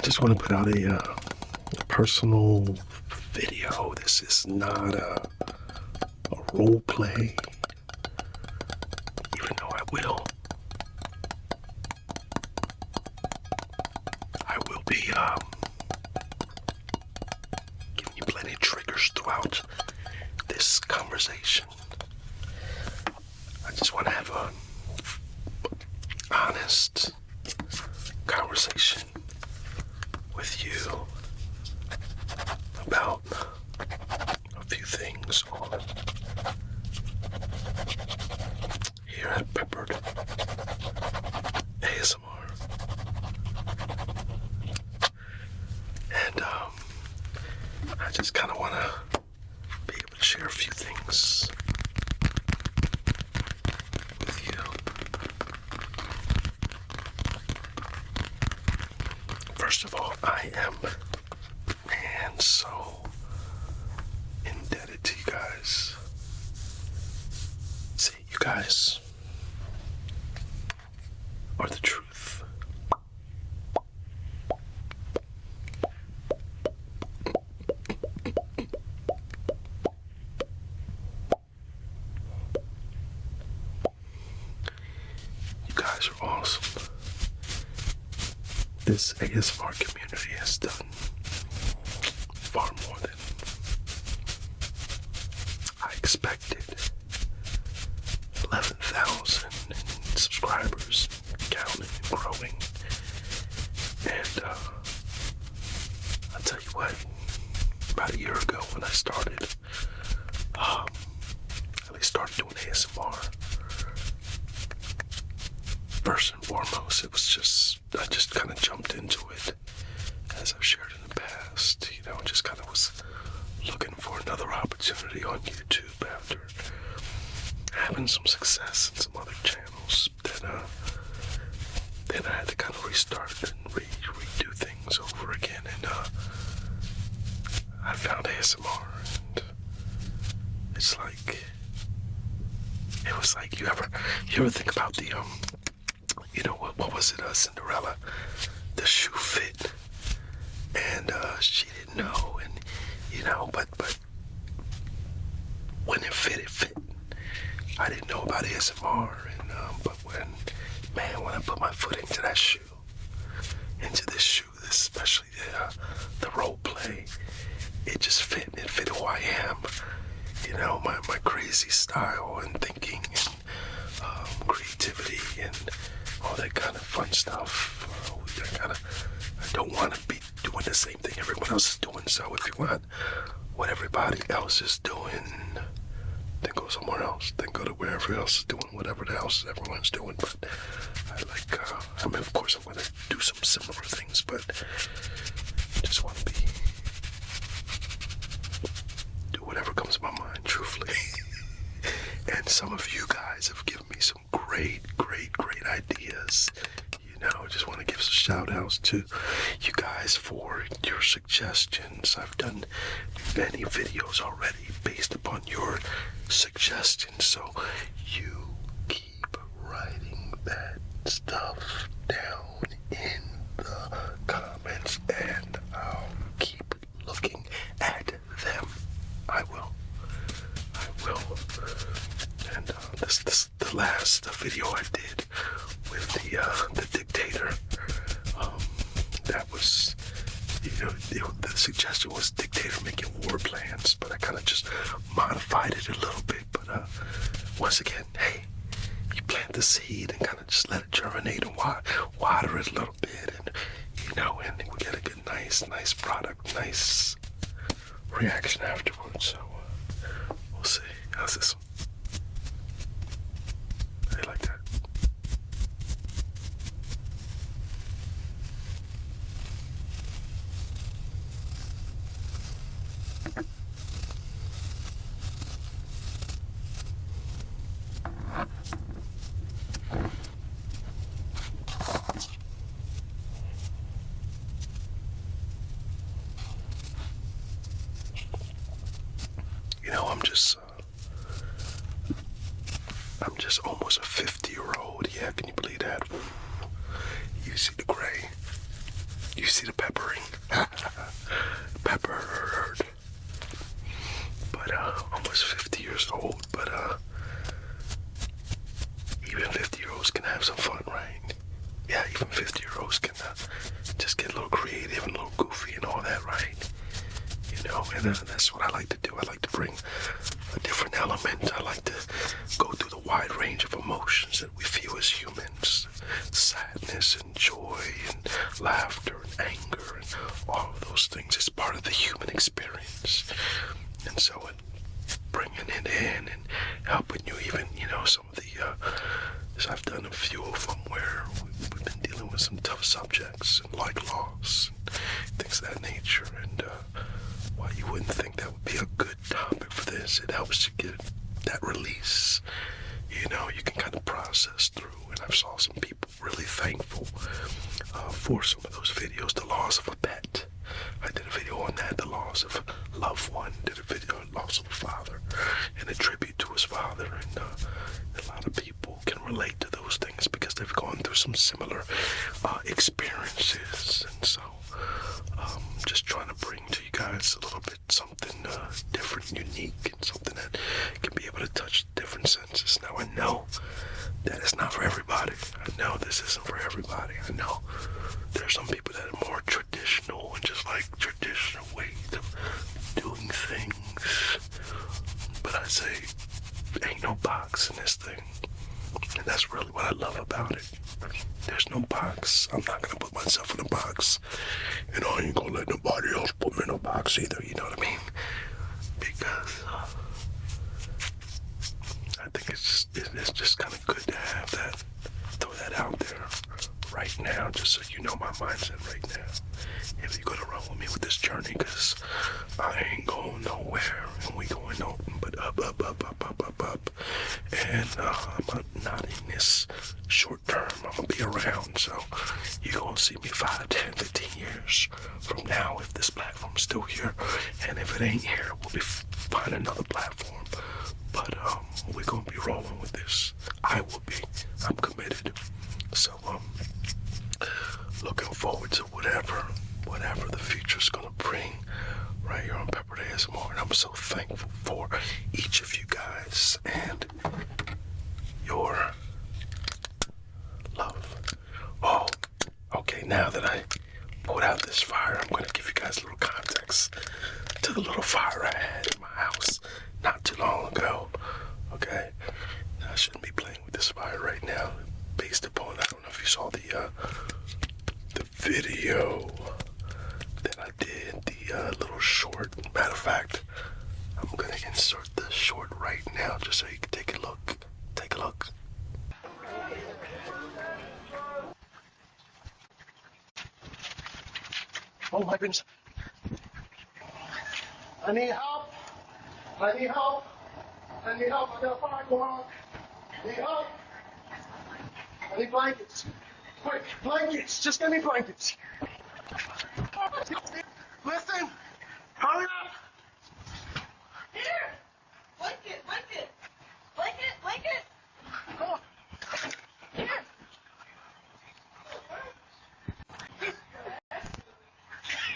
just want to put out a personal video. This is not a role play, even though I will be giving you plenty of triggers throughout this conversation. I just want to have a honest conversation with you about a few things on here at Peppered ASMR. And I just kind of want to be able to share a few things with you. First of all, I am, man, so indebted to you guys. See, you guys are the truth. You guys are awesome. This ASMR community has done far more than I expected. 11,000 subscribers, counting and growing. And I'll tell you what, about a year ago when I started, at least started doing ASMR, first and foremost, it was just, I just kind of jumped into it, as I've shared in the past, you know, just kind of was looking for another opportunity on YouTube after having some success in some other channels. Then I had to kind of restart and redo things over again, and I found ASMR, and it's like, it was like, you ever think about the you know, what was it, Cinderella, the shoe fit, and she didn't know, and you know, but when it fit. I didn't know about ASMR, and but when I put my foot into that shoe, into this shoe, especially the role play, it just fit. It fit who I am, you know, my crazy style and thinking and creativity and all that kind of fun stuff. I don't want to be doing the same thing everyone else is doing. So if you want what everybody else is doing, then go somewhere else. Then go to wherever else is doing whatever the else everyone's doing. But I like, I mean, of course I'm going to do some similar things, but just want to do whatever comes to my mind, truthfully. And some of you guys have given me some great ideas. You know, just want to give some shout outs to you guys for your suggestions. I've done many videos already based upon your suggestions, so you keep writing that stuff down in the comments and I'll keep looking at them. I will. And the last video I did with the dictator, that was, you know, the suggestion was dictator making war plans, but I kind of just modified it a little bit. But once again, hey, you plant the seed and kind of just let it germinate and water it a little bit, and you know, and we get a good, nice product, nice reaction afterwards. So we'll see. How's this one? I like that. You know, I'm just almost a 50-year-old. Yeah, can you believe that? You see the gray? You see the peppering? Peppered. But almost 50 years old, but even 50-year-olds can have some fun, right? Yeah, even 50-year-olds can just get a little creative and a little goofy and all that, right? You know, and that's what I like to do. I like to bring a different element. I like to go through the wide range of emotions that we feel as humans. Sadness and joy and laughter and anger and all of those things is part of the human experience. And so bringing it in and helping you even, you know, some of the, I've done a few of them where we've been dealing with some tough subjects and like loss and things of that nature. And while you wouldn't think that would be a good topic for this, it helps to get that release. You know, you can kind of process through. And I've saw some people really thankful for some of those videos. The loss of a pet. I did a video on that. The loss of a loved one. Did a video on the loss of a father and a tribute to his father. And a lot of people can relate to those things because they've gone through some similar experiences. And so just trying to bring to you guys a little bit something different, unique, and something that can be able to touch different senses. Now I know that it's not for everybody. I know this isn't for everybody. I know there's some people that are more traditional and just like traditional ways of doing things. But I say, ain't no box in this thing. And that's really what I love about it. There's no box. I'm not going to put myself in a box. And I ain't going to let nobody else put me in a box either, you know what I mean? Because I think it's just kind of good to have that, throw that out there right now, just so you know my mindset right now. If you're gonna run with me with this journey, because I ain't going nowhere, and we going nothing but up. And I'm not in this short term. I'm gonna be around, so you're gonna see me 5, 10, 15 years from now if this platform's still here. And if it ain't here, we'll be finding another platform. But we're gonna be rolling with this. I will be. I'm committed. So looking forward to whatever the future's gonna bring right here on Peppered ASMR. And I'm so thankful for each of you guys and your love. Oh, okay, now that I put out this fire, I'm gonna give you guys a little context to the little fire I had in my house not too long ago. Okay, I shouldn't be playing with this fire right now, based upon, I don't know if you saw the video that I did, the little short. Matter of fact, I'm gonna insert the short right now just so you can take a look. Take a look. Oh my goodness. I need help. I need help. I need help. I got a fire going on. I need help. I need blankets. Quick, blankets. Just give me blankets. Listen. Hurry up. Here. Blanket. Blanket. Come on. Here.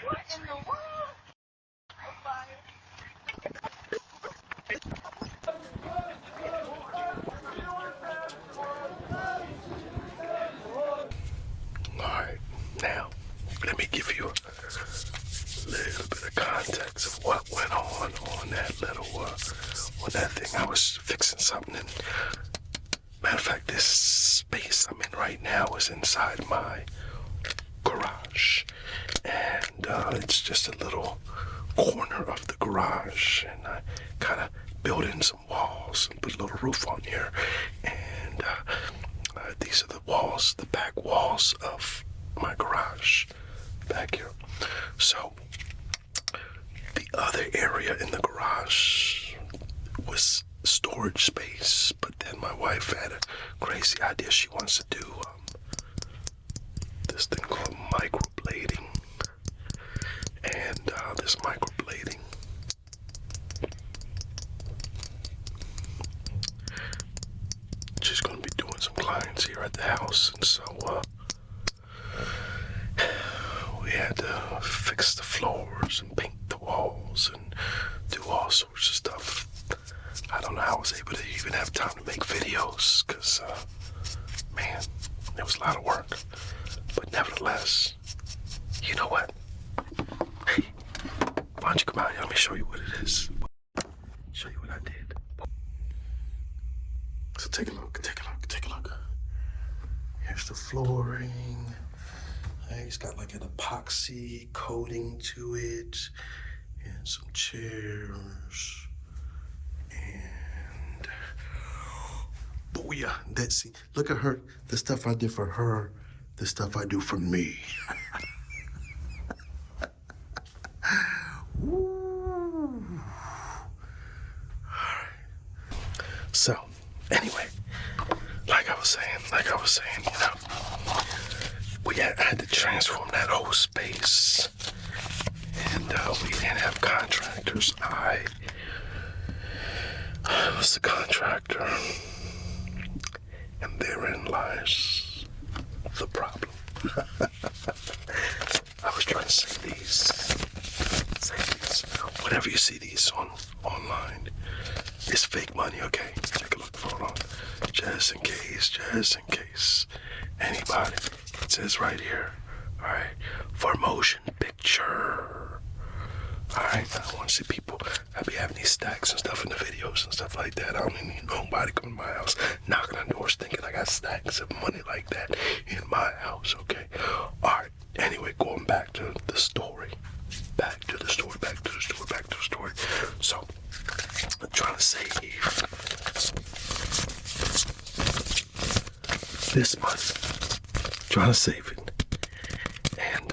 What in the world? Alright, now let me give you a little bit of context of what went on that little on that thing. I was fixing something, and matter of fact, this space I'm in right now is inside my garage, and it's just a little corner of the garage, and I kind of built in some walls and put a little roof on here, and these are the walls, the back walls of my garage back here. So the other area in the garage was storage space, but then my wife had a crazy idea. She wants to do this thing called microblading, and this microblading she's going to be doing some clients here at the house, and so we had to fix the floors and paint the walls and do all sorts of stuff. I don't know how I was able to even have time to make videos because, man, it was a lot of work. But nevertheless, you know what? Hey, why don't you come out here? Let me show you what it is. Show you what I did. So take a look. Here's the flooring. It's got like an epoxy coating to it, and some chairs, and oh yeah, see, look at her. The stuff I did for her, the stuff I do for me. Woo. So, anyway, like I was saying, you know, I had to transform that whole space, and we didn't have contractors. I was the contractor, and therein lies the problem. I was trying to save these. Whenever you see these online, it's fake money, okay? Take a look, hold on. Just in case. Anybody, it says right here, alright, for motion picture. Alright, I want to see people. I be having these stacks and stuff in the videos and stuff like that. I don't need nobody coming to my house knocking on doors thinking I got stacks of money like that in my house, okay? Alright, anyway, going back to the story. So, I'm trying to save this money. Trying to save it. And,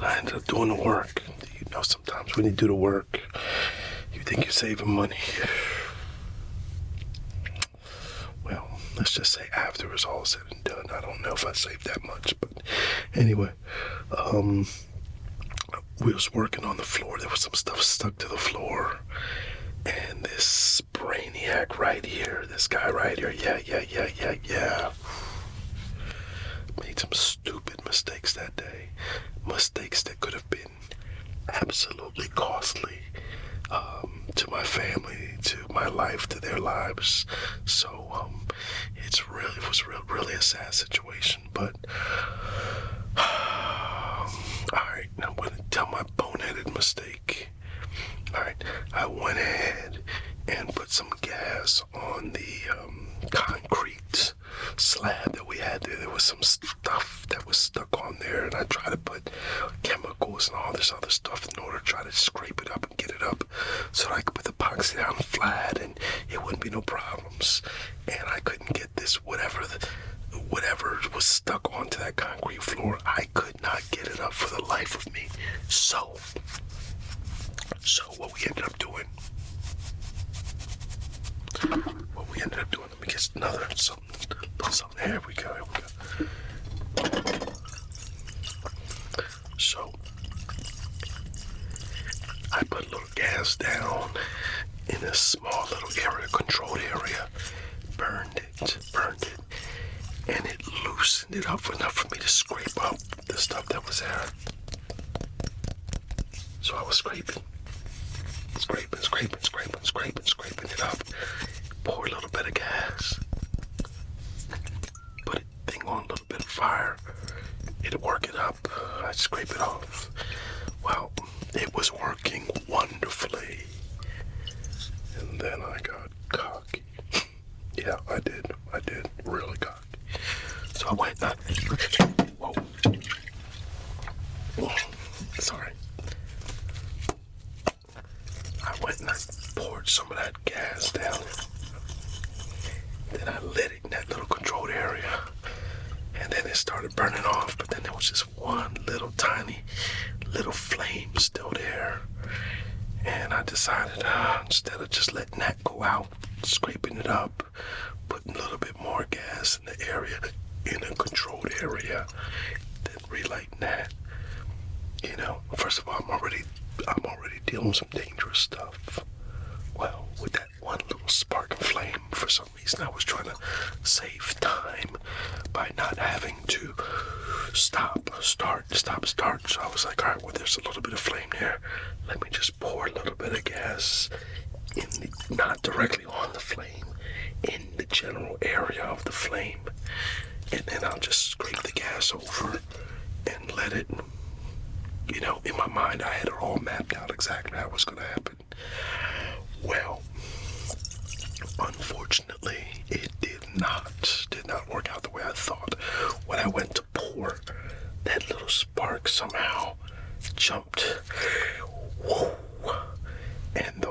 I ended up doing the work. You know, sometimes when you do the work, you think you're saving money. Well, let's just say after it's all said and done, I don't know if I saved that much, but anyway, we was working on the floor. There was some stuff stuck to the floor, and this brainiac right here, this guy right here, yeah, made some stupid mistakes that day. Mistakes that could have been absolutely costly to my family, to my life, to their lives. So it was really a sad situation. But alright, now I'm going to tell my boneheaded mistake. Alright, I went ahead and put some gas on the concrete slab that we had there. There was some stuff that was stuck on there, and I tried to put chemicals and all this other stuff in order to try to scrape it up and get it up so that I could put the epoxy down flat and it wouldn't be no problems. And I couldn't get this whatever was stuck onto that concrete floor. I could not get it up for the life of me. So what we ended up doing, let me get another something. Here we go. So I put a little gas down in a small little area, controlled area, burned it, and it loosened it up enough for me to scrape up the stuff that was there. So I was scraping it up. Pour a little bit of gas. Put a thing on a little bit of fire. It'd work it up. I'd scrape it off. Well, it was working wonderfully. And then I got cocky. Yeah, I did. Really cocky. So I went, whoa. Sorry. I went and I poured some of that gas down. Then I lit it in that little controlled area. And then it started burning off, but then there was just one little tiny little flame still there. And I decided, instead of just letting that go out, scraping it up, putting a little bit more gas in the area, in a controlled area, then relighting that. You know, first of all, I'm already dealing with some dangerous stuff Well, with that one little spark of flame, for some reason I was trying to save time by not having to stop, start. So I was like, all right, well, there's a little bit of flame there. Let me just pour a little bit of gas not directly on the flame, in the general area of the flame. And then I'll just scrape the gas over and let it, in my mind, I had it all mapped out exactly how it was going to happen. Well, unfortunately, it did not work out the way I thought. When I went to pour, that little spark somehow jumped. Whoa. And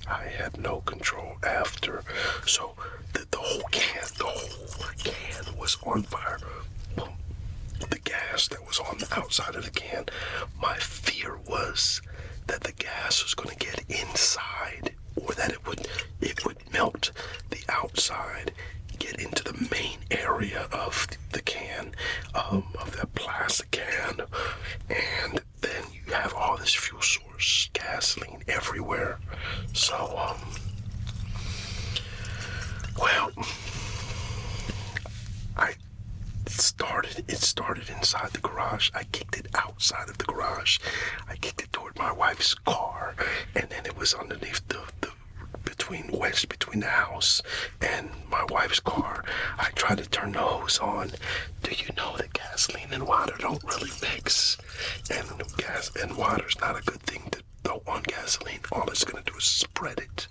I had no control after. So the whole can was on fire. The gas that was on the outside of the can, my fear was that the gas was going to get inside, or that it would melt the outside, get into the main area of the can, of that plastic can, and then you have all this fuel source, gasoline everywhere. So, it started inside the garage. I kicked it outside of the garage. I kicked it toward my wife's car, and then it was underneath wedged between the house and my wife's car. I tried to turn the hose on. Do you know that gasoline and water don't really mix? And gas and water's not a good thing to throw on gasoline. All it's gonna do is spread it.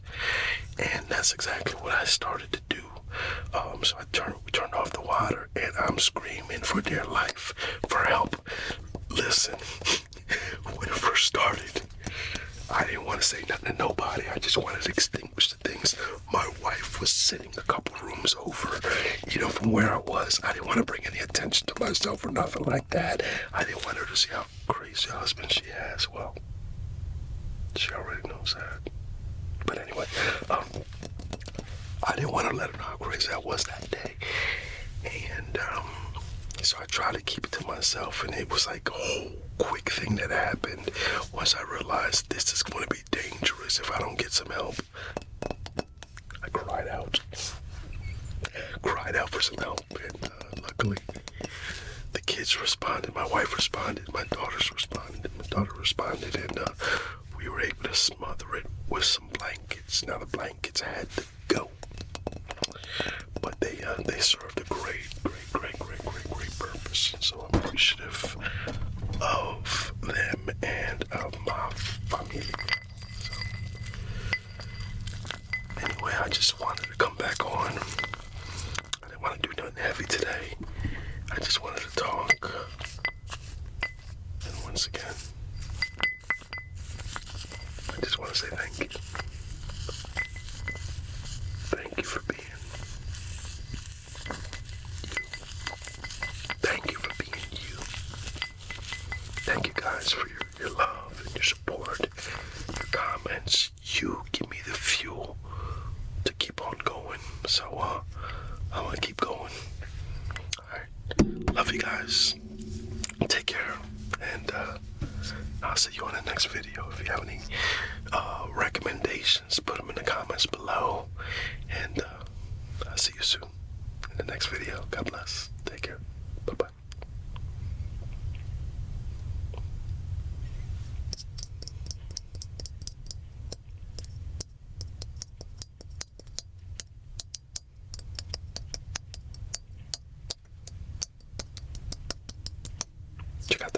And that's exactly what I started to do. So we turned off the water, and I'm screaming for dear life, for help. Listen, when it first started, I didn't want to say nothing to nobody. I just wanted to extinguish the things. My wife was sitting a couple rooms over, from where I was. I didn't want to bring any attention to myself or nothing like that. I didn't want her to see how crazy a husband she has. Well, she already knows that. But anyway, I didn't want to let her know how crazy I was that day. And so I tried to keep it to myself, and it was like a whole quick thing that happened. Once I realized this is going to be dangerous if I don't get some help, I cried out for some help, and luckily the kids responded, my wife responded, my daughter responded, and we were able to smother it with some blankets. Now the blankets had to go, but they served a great purpose. So I'm appreciative of them and of my family. So anyway, I just wanted to come back on. I didn't want to do nothing heavy today. I just wanted to talk. And once again, I just want to say thank you. Thank you for being you. Thank you for being you. Thank you guys for your love and your support, your comments. You give me the fuel to keep on going. So I'm gonna keep going. Alright. Love you guys. Take care. And I'll see you on the next video. If you have any recommendations, put them in the comments below. And I'll see you soon in the next video. God bless. Take care. Bye-bye. Check out